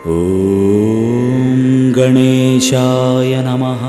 ಓಂ ಗಣೇಶಾಯ ನಮಃ.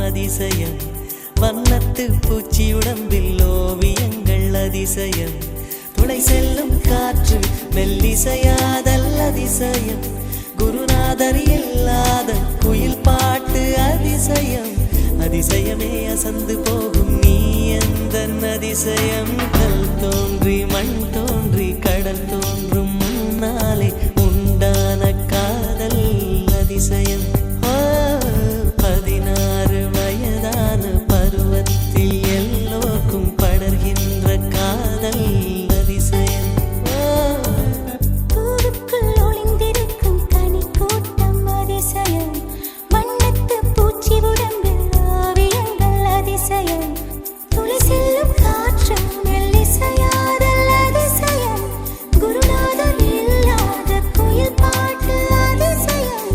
அதிசயம் வண்ணத்து பூச்சியுடம்பில் ஓவியங்கள் அதிசயம் துளை செல்லும் காற்று மெல்லிசையாதல் அதிசயம் குருநாதர் இல்லாத குயில் பாட்டு அதிசயம் அதிசயமே அசந்து போகும் நீ எந்தன் அதிசயம் கல் தோன்றி மண் தோன்றி கடல் தோன்றும் முன்னாலே உண்டான காதல் அதிசயம் 16 வயதான பருவத்தில் எல்லோருக்கும் படர்கின்ற காதல் அதிசயம் பூவுக்குள் ஒளிந்திருக்கும் கனிக்கூட்டம் அதிசயம் வண்ணத்து பூச்சி உடம்பில் ஓவியங்கள் அதிசயம் துளி செல்லும் காற்று மெல்லிசையாதல் அதிசயம் குருநாதர் இல்லாத குயில் பாட்டு அதிசயம்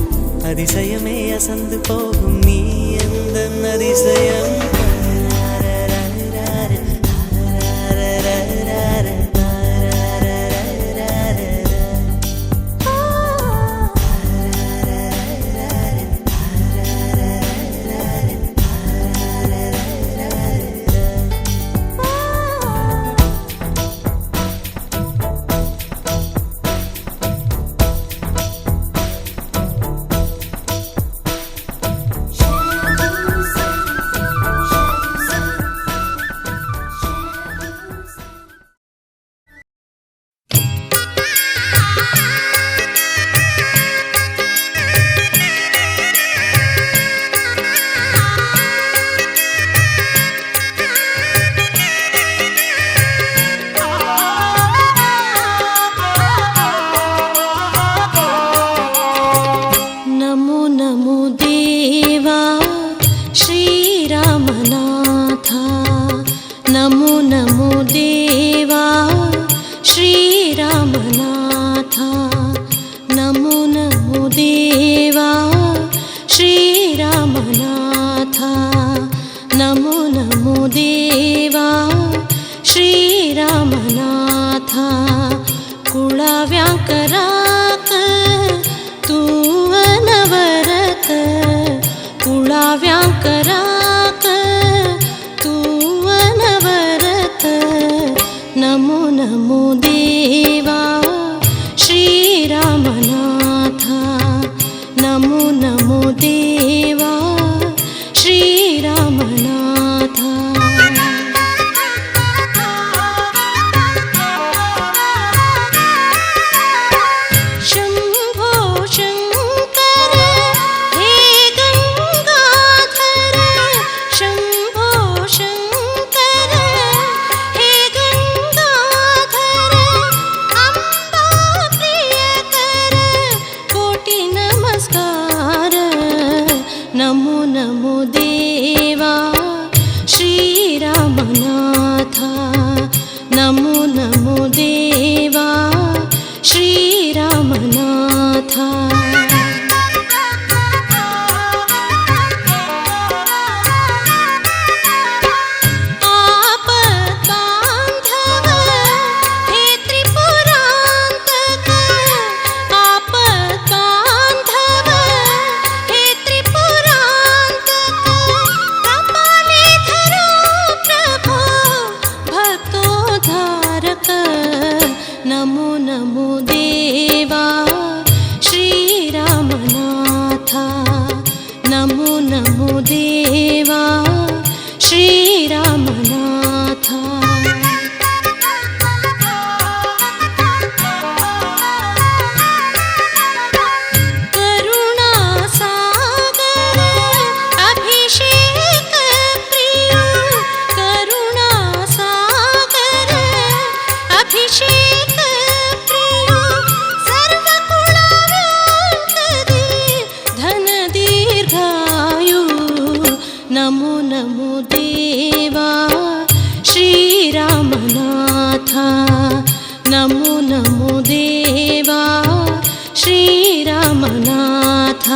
அதிசயமே அசந்து போகும் நீ எந்தன் அதிசயம் था नमो देवा श्रीरामनाथ नमो नमो देवा श्रीरामनाथ नमो नमो देवा श्रीरामनाथ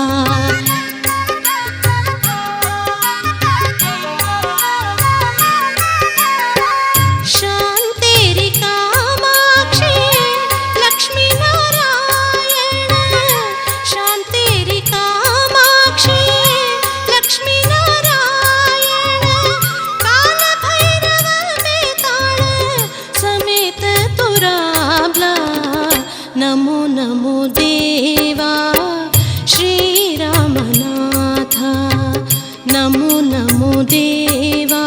शान्तेरि कामाक्षी लक्ष्मी नारायण शान्तेरि कामाक्षी लक्ष्मी नमो नमो देवा श्रीरामनाथ नमो नमो देवा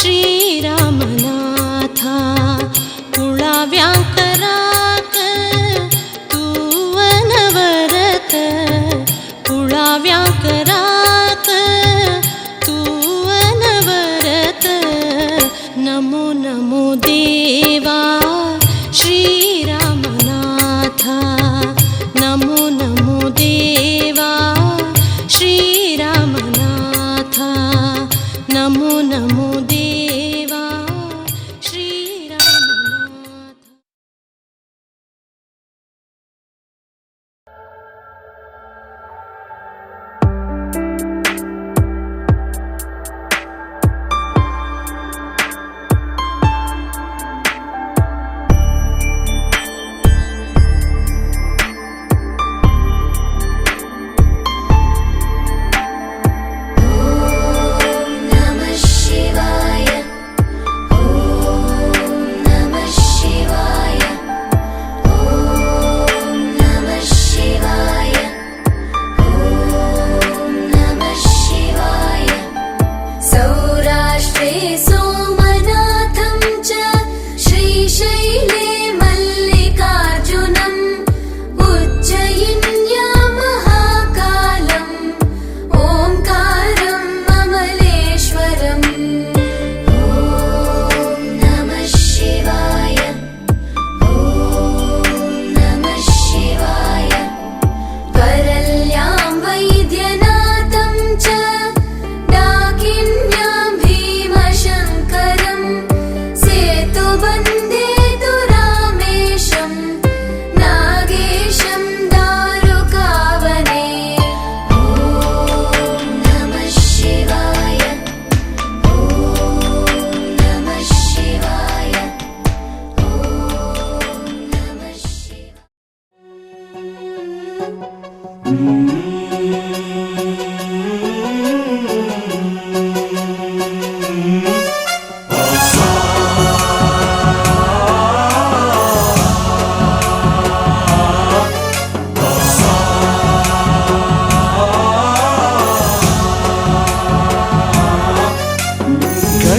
श्रीरामनाथ कुळाव्यांकराक तूवनवरत कुळाव्यांकराक तूवनवरत नमो नमो देवा श्रीरामनाथ नमो नमो देवा श्रीरामनाथ नमो नमो देवा श्रीरामनाथ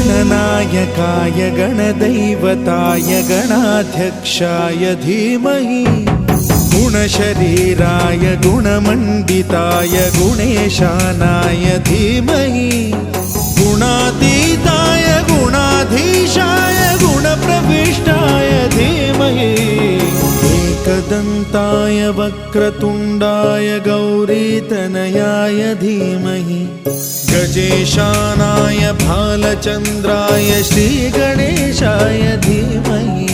गणनायकाय गणदैवताय गणाध्यक्षाय धीमहि गुणशरीराय गुणमण्डिताय गुणेशानाय धीमहि गुणातीताय गुणाधीशाय गुणप्रविष्टाय धीमहि एकदन्ताय वक्रतुण्डाय गौरीतनयाय धीमहि गजेशानाय भालचन्द्राय श्रीगणेशाय धीमहि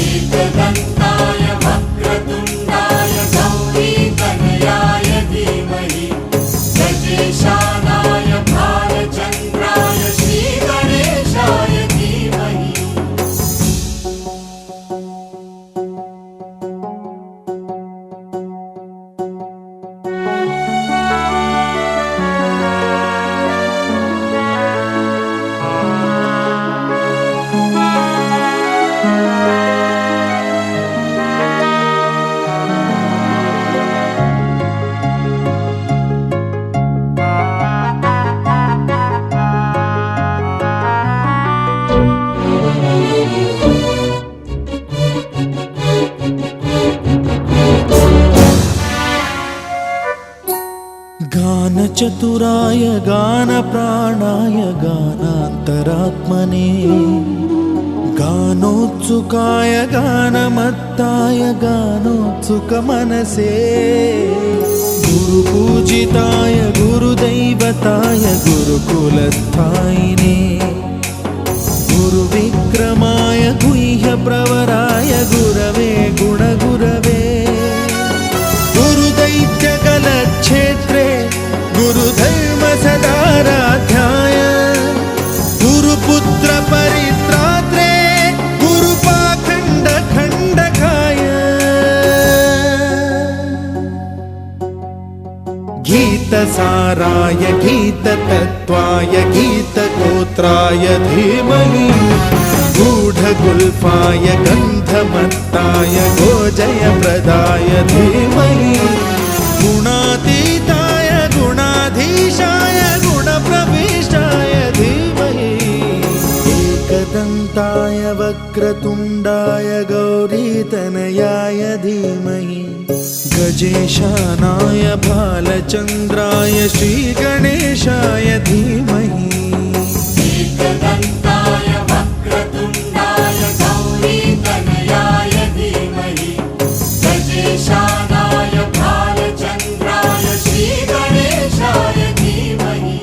एकदन्ताय वक्रतुण्डाय गौरीतनयाय धीमहि गजेशानाय भालचन्द्राय श्रीगणेशाय धीमहि चतुराय गानप्राणाय गानान्तरात्मने गानोत्सुकाय गानमत्ताय गानोत्सुकमनसे गुरुपूजिताय गुरुदैवताय गुरुकुलस्थायिने गुरुविक्रमाय गुह्यप्रवराय गुरवे गुणगुरवे गुरुदैत्यकलक्षेत्रे गुरुधर्मसदाराध्याय गुरुपुत्र परित्रात्रे गुरुपाखण्डखण्डकाय गीतसाराय गीततत्त्वाय गीतगोत्राय धीमहि गूढगुल्फाय गन्धमत्ताय गोजयप्रदाय धीमहि गुणातीताय गुणाधीशाय गुणप्रविष्टाय धीमहि एकदन्ताय वक्रतुण्डाय गौरीतनयाय धीमहि गजेशानाय भालचन्द्राय श्रीगणेशाय धीमहि एकदन्ताय वक्रतुण्डाय गौरीतनयाय धीमहि गजेशानाय भालचन्द्राय श्रीगणेशाय धीमहि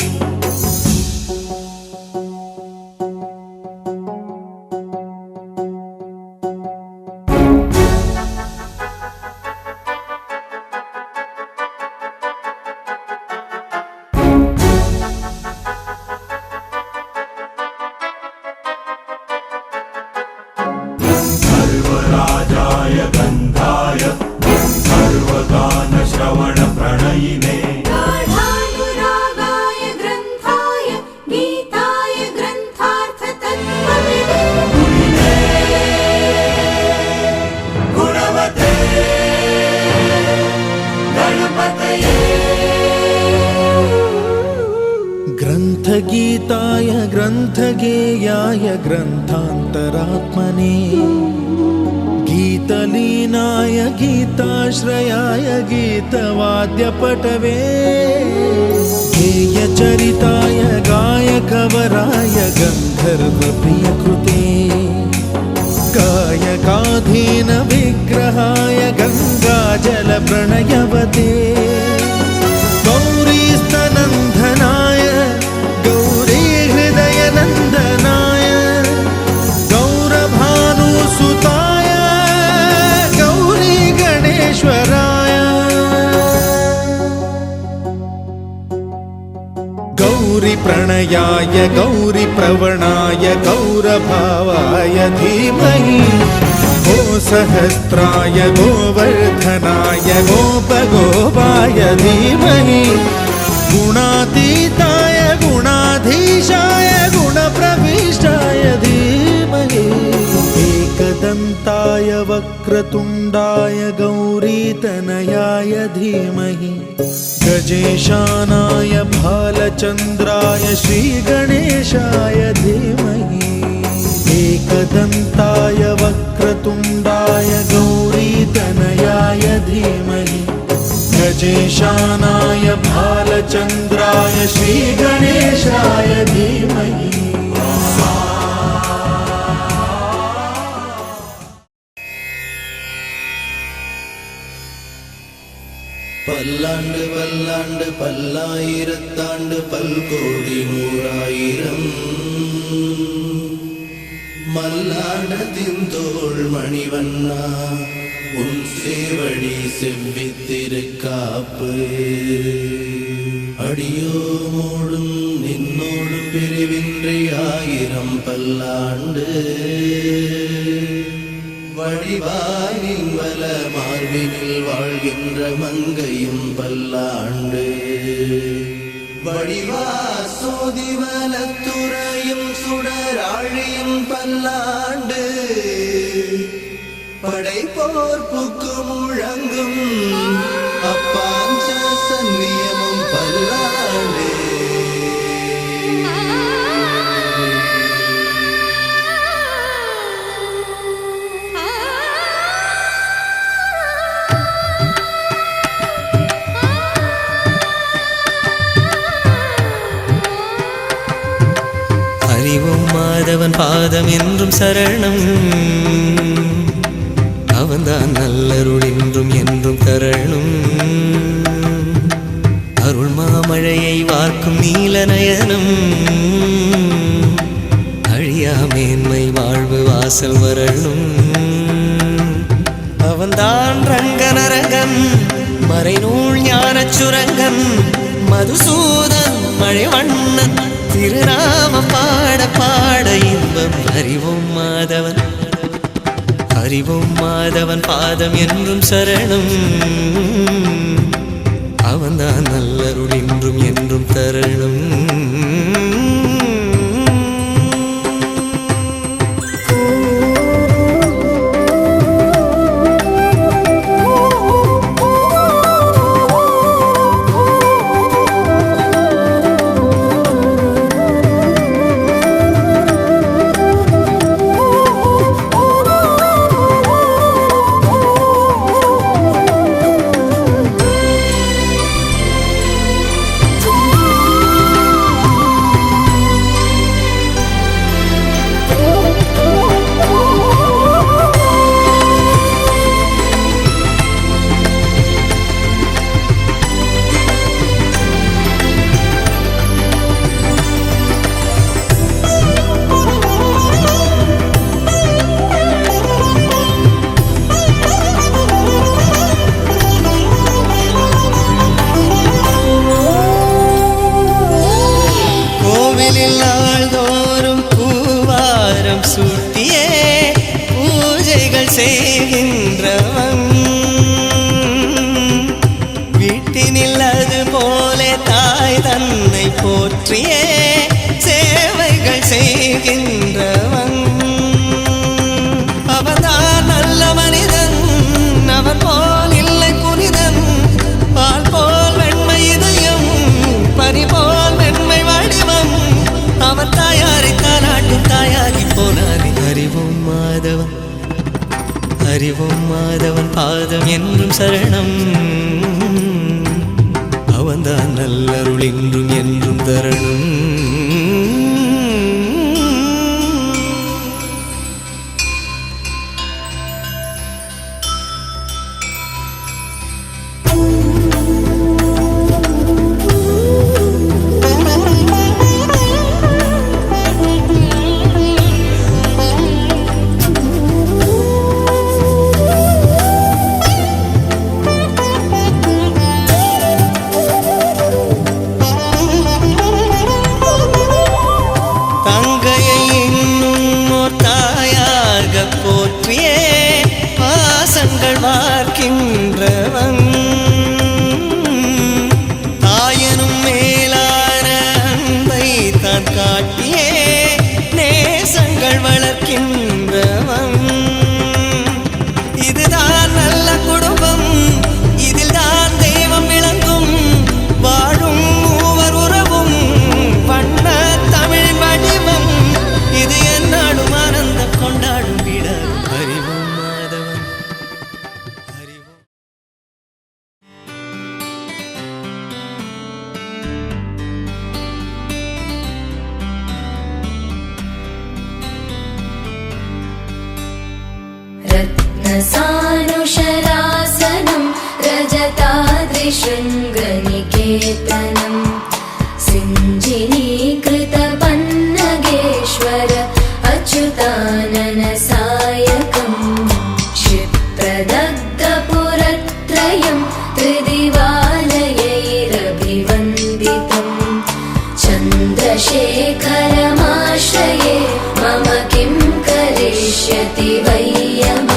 सर्वराजाय गन्धाय सर्वगानश्रवणप्रणयिने गाढानुरागाय ग्रन्थाय गीताय ग्रन्थार्थतत्त्वविदे गुणवते गणपतये ग्रन्थगीताय ग्रन्थगेयाय ग्रन्थान्तरात्मने गीतलीनाय गीताश्रयाय गीतवाद्यपटवे गेयचरिताय गायकवराय गन्धर्वप्रियकृते गायकाधीन विग्रहाय गङ्गाजलप्रणयवते गौरीस्तनन्दनाय गौरीहृदयनन्दनाय गौरभानुसुताय गौरी गणेश्वराय गौरीप्रणयाय गौरीप्रवणाय गौरभावाय धीमहि गोसहस्राय गोवर्धनाय गोपगोपाय धीमहि गुणातीताय गुणाधीशाय गुणप्रविष्टाय धीमहि एकदन्ताय वक्रतुण्डाय गौरीतनयाय धीमहि गजेशानाय भालचन्द्राय श्रीगणेशाय धीमहि एकदन्ताय वक्रतुण्डाय गौरीतनयाय धीमहि गजेशानाय भालचन्द्राय श्रीगणेशाय धीमहि பல்லாண்டு பல்லாண்டு பல்லாயிரத்தாண்டு பல்கோடி நூறாயிரம் மல்லாண்டத்தின் தோள் மணிவண்ணா உன் சேவடி செவ்வித்திருக்காப்பு அடியோ மூடும் நின்னோடு பிரிவின்றி ஆயிரம் பல்லாண்டு வடிவாயின் வல மார்பினில் வாழ்கின்ற மங்கையும் பல்லாண்டு வடிவா சோதிவலத்துறையும் சுடராழியும் பல்லாண்டு படைப்போர் புக்கு முழங்கும் அப்பாஞ்ச சன்னியமும் பல்லாண்டு அறிவோம் மாதவன் பாதம் என்றும் சரணம். அவன்தான் நல்லருள் என்றும் என்றும் தரணும். அருள் மாமழையை வார்க்கும் நீல நயனம். அழியா மேன்மை வாழ்வு வாசல் வரணும். அவன்தான் ரங்கனரங்கன் மறைநூல் ஞானச் சுரங்கன். மதுசூதன் மழைவண்ணன் திருநாமம் பாட பாட இன்பம். அறிவோம் மாதவன் அறிவோம் மாதவன் பாதம் என்றும் சரணம். அவன்தான் நல்லருள் என்றும் என்றும் தரணும். நாள்தோறும் பூவாரம் சூட்டியே பூஜைகள் செய்கின்றவன். வீட்டினில் அது போல தாய் தன்னை போற்றியே சேவைகள் செய்கின்றவன். அவன்தான் நல்ல மனிதன், அவன் போல் இல்லை புனிதன். பால் போல் வெண்மை இதயம், பனி போல் வெண்மை வடிவம். அவன் தாயாரை தானாட்டும் தாயாகி போனானே. அறிவோம் மாதவன் அறிவோம் மாதவன் பாதம் என்றும் சரணம். அவன்தான் நல்லருள் என்றும் என்றும் தரணும். போற்றியே பாசங்கள் வார்க்கின்றவன். தாயனும் மேலான அன்பை தான் காட்டியே நேசங்கள் வளர்க்கின்றவன். இதுதான் நல்ல குடும்பம், இதில் தான் தெய்வம் விளங்கும். வாழும் மூவர் உறவும் வண்ண தமிழ் வடிவம். இது என்னாடும் ஆனந்தம் கொண்டாடும் வீடு. அறிவோம் மாதவன் அறிவோம். रत्नसानुशरासनं रजताद्रिशृङ्गनिकेतनं सिञ्जिनीकृतपन्नगेश्वर अच्युताननसायकं क्षिप्रदग्धपुरत्रयं त्रिदिवालयैरभिवन्दितं चन्द्रशेखरमाश्रये मम किं करिष्यति वै यम